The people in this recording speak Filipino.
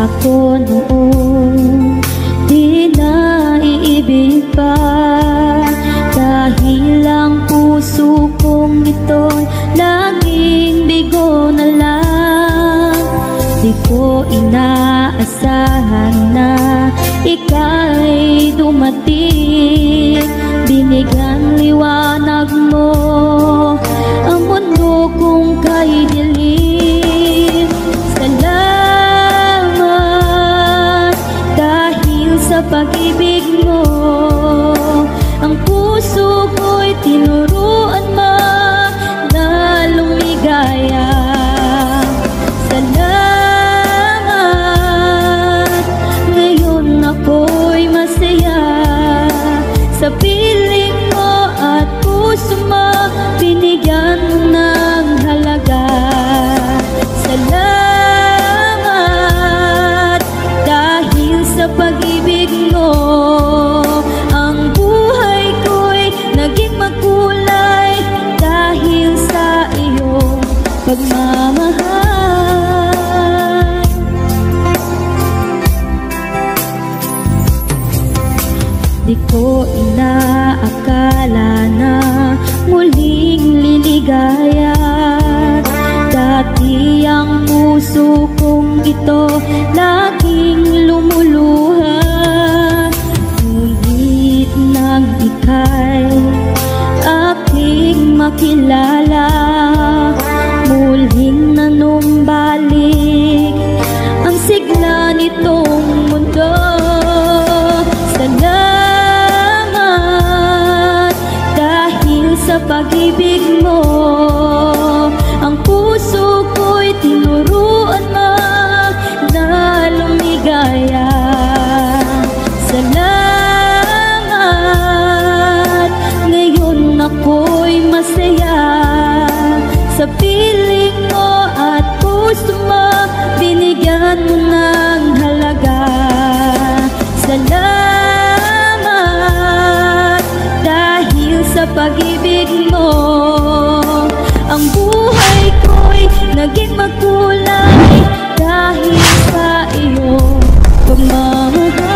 ako noon, di na iibig pa. Dahil ang puso kong ito'y laging bigo na lang. Di ko inaasahan na ika'y dumating. Binigyan liwanag mo ang mundo kong kay dilim. Salamat dahil sa pag-ibig mo, ang puso ko'y tinuruan mo na lumigaya. Salamat, ngayon ako'y masaya sa piling mo at puso mo, binigyan mo ng halaga. Salamat dahil sa pag-ibig mo, ang buhay ko'y naging makulay dahil sa iyong pagmamahal. Di ko inaakala na muling liligaya. Dati ang puso kong ito laging lumuluha. Ngunit nang ika'y aking makilala, muling nanumbalik ang sigla nitong mundo. Salamat dahil sa pag-ibig mo, ang puso ko'y tinuruan mo na lumigaya. Salamat, ngayon ako'y masaya sa piling mo at puso mo, binigyan mo ng halaga. Salamat dahil sa pag-ibig mo, ang buhay ko'y naging makulay dahil sa iyong pagmamahal.